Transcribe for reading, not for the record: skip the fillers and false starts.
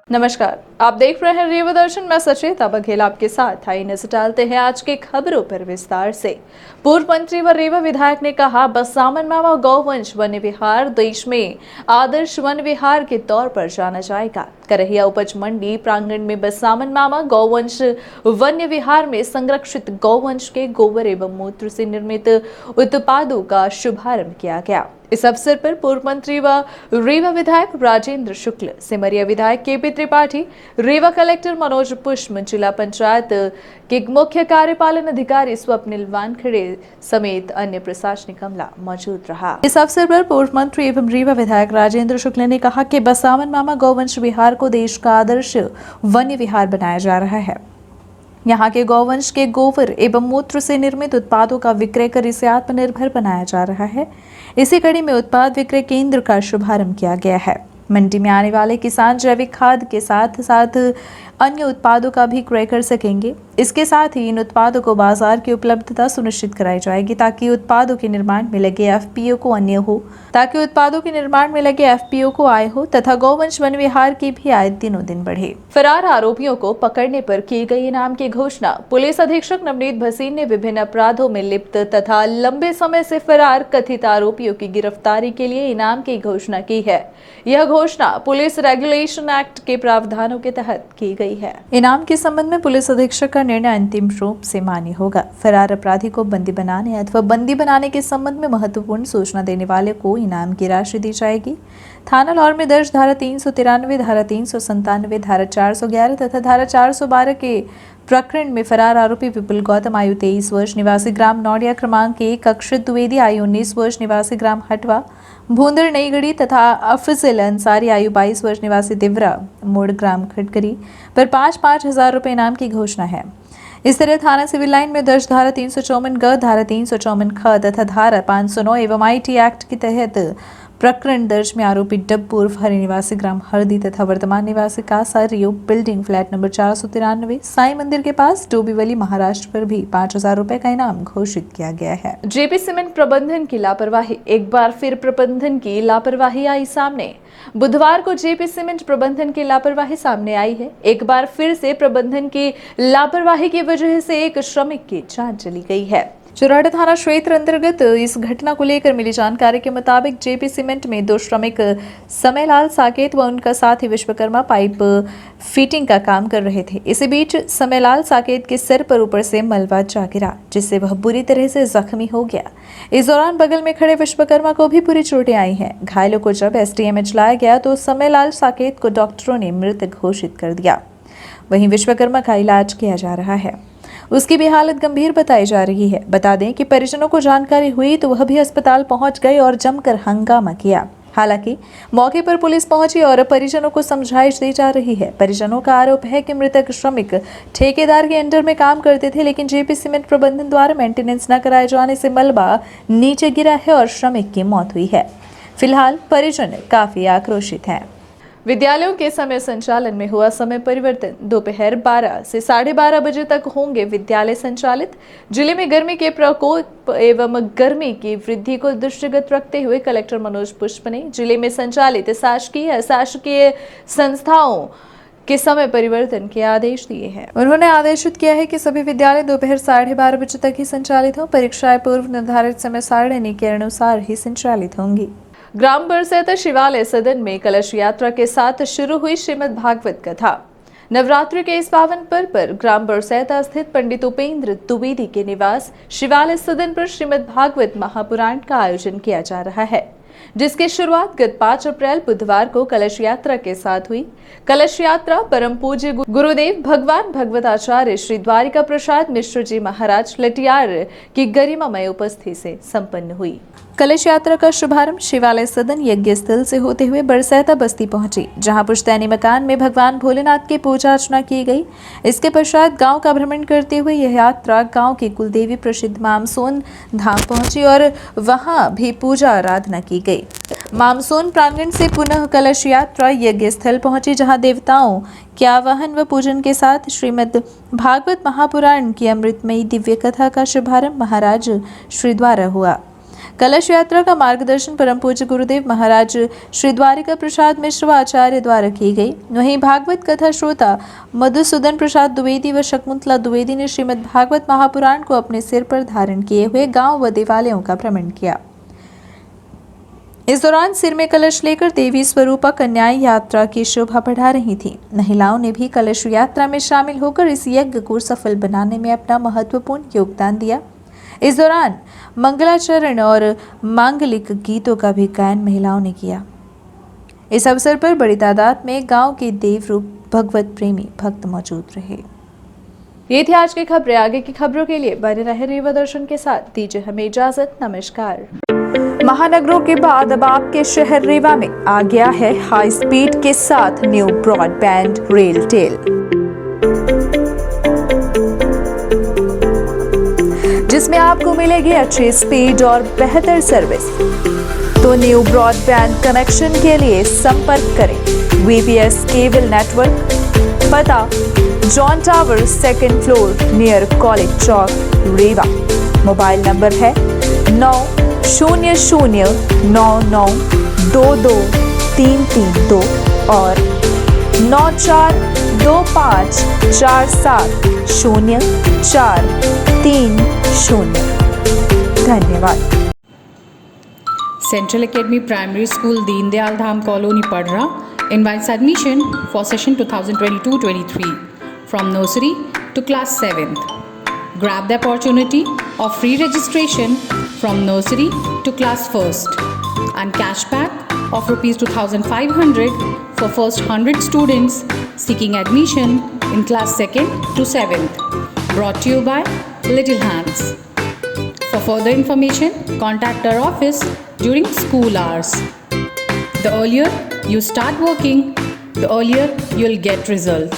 नमस्कार, आप देख रहे हैं रीवा दर्शन में सचेता बघेल आपके साथ। आइए नजर डालते हैं आज की खबरों पर विस्तार से। पूर्व मंत्री व रीवा विधायक ने कहा, बसामन मामा गौवंश वन्य विहार देश में आदर्श वन विहार के तौर पर जाना जाएगा। करहिया उपज मंडी प्रांगण में बसामन मामा गौवंश वन्य विहार में संरक्षित गौवंश के गोबर एवं मूत्र से निर्मित उत्पादों का शुभारंभ किया गया। इस अवसर पर पूर्व मंत्री व रीवा विधायक राजेंद्र शुक्ल, सिमरिया विधायक केपी त्रिपाठी, रीवा कलेक्टर मनोज पुष्प, जिला पंचायत के मुख्य कार्यपालन अधिकारी स्वप्निल वानखेड़े समेत अन्य प्रशासनिक अमला मौजूद रहा। इस अवसर पर पूर्व मंत्री एवं रीवा विधायक राजेंद्र शुक्ल ने कहा कि बसामन मामा गौवंश विहार को देश का आदर्श वन्य विहार बनाया जा रहा है। यहाँ के गौवंश के गोबर एवं मूत्र से निर्मित उत्पादों का विक्रय कर इसे आत्मनिर्भर बनाया जा रहा है। इसी कड़ी में उत्पाद विक्रय केंद्र का शुभारंभ किया गया है। मंडी में आने वाले किसान जैविक खाद के साथ साथ अन्य उत्पादों का भी क्रय कर सकेंगे। इसके साथ ही इन उत्पादों को बाजार की उपलब्धता सुनिश्चित कराई जाएगी ताकि उत्पादों के निर्माण में लगे एफपीओ को आय हो तथा गौवंश वन विहार की भी आय दिनों दिन बढ़े। फरार आरोपियों को पकड़ने पर की गई इनाम की घोषणा। पुलिस अधीक्षक नवनीत भसीन ने विभिन्न अपराधों में लिप्त तथा लंबे समय से फरार कथित आरोपियों की गिरफ्तारी के लिए इनाम की घोषणा की है। यह घोषणा पुलिस रेगुलेशन एक्ट के प्रावधानों के तहत की गई है। इनाम के संबंध में पुलिस अधीक्षक का निर्णय अंतिम रूप से मान्य होगा। फरार अपराधी को बंदी बनाने अथवा बंदी बनाने के संबंध में महत्वपूर्ण सूचना देने वाले को इनाम की राशि दी जाएगी। थाना लाहौर में दर्ज धारा 393, धारा 397, धारा 411 तथा धारा 412 के प्रकरण में फरार आरोपी विपुल गौतम आयु 23 वर्ष निवासी ग्राम नौडिया क्रमांक 1, अक्षत द्विवेदी आयु 19 वर्ष निवासी ग्राम हटवा भूंदर नईगढ़ी तथा अफजल अंसारी आयु 22 वर्ष निवासी दिवरा मोड़ ग्राम खटकरी पर 5-5 हजार रुपए इनाम की घोषणा है। इस तरह थाना सिविल लाइन में दर्ज धारा 354 ग, धारा 354 ख तथा धारा 509 एवं आईटी एक्ट के तहत प्रकरण दर्ज में आरोपी डब्बू उर्फ हरि निवासी ग्राम हरदी तथा वर्तमान निवासी कासा रियो बिल्डिंग फ्लैट नंबर 493 साई मंदिर के पास डोबीवली महाराष्ट्र पर भी 5,000 रुपए का इनाम घोषित किया गया है। जेपी सीमेंट प्रबंधन की लापरवाही। एक बार फिर प्रबंधन की लापरवाही आई सामने। बुधवार को जेपी सीमेंट प्रबंधन की लापरवाही सामने आई है। एक बार फिर से प्रबंधन की लापरवाही की वजह से एक श्रमिक की जान चली गई है। चुराड़ा थाना क्षेत्र अंतर्गत इस घटना को लेकर मिली जानकारी के मुताबिक जेपी सीमेंट में 2 श्रमिक समयलाल साकेत व उनका साथी विश्वकर्मा पाइप फिटिंग का काम कर रहे थे। इसी बीच समयलाल साकेत के सिर पर ऊपर से मलबा जा गिरा जिससे वह बुरी तरह से जख्मी हो गया। इस दौरान बगल में खड़े विश्वकर्मा को भी बुरी चोटें आई हैं। घायलों को जब एसटीएमएच लाया गया तो समयलाल साकेत को डॉक्टरों ने मृत घोषित कर दिया। वहीं विश्वकर्मा का इलाज किया जा रहा है। उसकी भी हालत गंभीर बताई जा रही है। बता दें कि परिजनों को जानकारी हुई तो वह भी अस्पताल पहुंच गए और जमकर हंगामा किया। हालांकि मौके पर पुलिस पहुंची और परिजनों को समझाइश दी जा रही है। परिजनों का आरोप है कि मृतक श्रमिक ठेकेदार के अंडर में काम करते थे, लेकिन जेपी सीमेंट प्रबंधन द्वारा मेंटेनेंस न कराए जाने से मलबा नीचे गिरा है और श्रमिक की मौत हुई है। फिलहाल परिजन काफी आक्रोशित हैं। विद्यालयों के समय संचालन में हुआ समय परिवर्तन। दोपहर 12 से 12:30 बजे तक होंगे विद्यालय संचालित। जिले में गर्मी के प्रकोप एवं गर्मी की वृद्धि को दृष्टिगत रखते हुए कलेक्टर मनोज पुष्प ने जिले में संचालित शासकीय संस्थाओं के समय परिवर्तन के आदेश दिए हैं। उन्होंने आदेशित किया है कि सभी विद्यालय दोपहर 12:30 बजे तक ही संचालित हों। परीक्षाएं पूर्व निर्धारित समय सारणी के अनुसार ही संचालित होंगी। ग्राम बरसैता शिवालय सदन में कलश यात्रा के साथ शुरू हुई श्रीमद् भागवत कथा। नवरात्रि के इस पावन पर्व पर ग्राम बरसैता स्थित पंडित उपेंद्र द्विवेदी के निवास शिवालय सदन पर श्रीमद् भागवत महापुराण का आयोजन किया जा रहा है, जिसकी शुरुआत गत 5 अप्रैल बुधवार को कलश यात्रा के साथ हुई। कलश यात्रा परम पूज्य गुरुदेव भगवान भगवताचार्य श्री द्वारिका प्रसाद मिश्र जी महाराज लटियार की गरिमामय उपस्थिति से संपन्न हुई। कलश यात्रा का शुभारंभ शिवालय सदन यज्ञ स्थल से होते हुए बरसैता बस्ती पहुंची, जहां पुश्तैनी मकान में भगवान भोलेनाथ की पूजा अर्चना की गई। इसके पश्चात गांव का भ्रमण करते हुए यह यात्रा गांव की कुलदेवी प्रसिद्ध मामसोन धाम पहुंची और वहां भी पूजा आराधना की गई। मामसोन प्रांगण से पुनः कलश यात्रा यज्ञ स्थल पहुंची, जहां देवताओं के आवाहन व पूजन के साथ श्रीमद् भागवत महापुराण की अमृतमयी दिव्य कथा का शुभारंभ महाराज श्री द्वारा हुआ। कलश यात्रा का मार्गदर्शन परम पूज्य गुरुदेव महाराज श्री द्वारिका प्रसाद मिश्र व आचार्य द्वारा की गई। वहीं भागवत कथा श्रोता मधुसूदन प्रसाद द्विवेदी व शकुंतला द्विवेदी ने श्रीमद् भागवत महापुराण को अपने सिर पर धारण किए हुए गांव व देवालयों का भ्रमण किया। इस दौरान सिर में कलश लेकर देवी स्वरूपा कन्याएं यात्रा की शोभा बढ़ा रही थीं। महिलाओं ने भी कलश यात्रा में शामिल होकर इस यज्ञ को सफल बनाने में अपना महत्वपूर्ण योगदान दिया। इस दौरान मंगलाचरण और मांगलिक गीतों का भी गायन महिलाओं ने किया। इस अवसर पर बड़ी तादाद में गांव के देवरूप भगवत प्रेमी भक्त मौजूद रहे। ये थी आज की खबरें। आगे की खबरों के लिए बने रहे रेवा दर्शन के साथ। दीजिए हमें इजाजत। नमस्कार। महानगरों के बाद अब आपके शहर रेवा में आ गया है हाई स्पीड के साथ न्यू ब्रॉडबैंड रेलटेल, जिसमें आपको मिलेगी अच्छी स्पीड और बेहतर सर्विस। तो न्यू ब्रॉडबैंड कनेक्शन के लिए संपर्क करें VPS केबल नेटवर्क, पता John tower 2nd floor near college Chowk Rewa. Mobile number है 900099222332 और 9425470430। धन्यवाद। Central Academy Primary School, Deendayal Dham Colony, Padra invites admission for session 2022-23 from nursery to class 7th. Grab the opportunity of free registration from nursery to class 1st and cashback of ₹2,500 for first 100 students seeking admission in class 2nd to 7th. Brought to you by Little Hands. For further information, contact our office during school hours. The earlier you start working, the earlier you'll get result.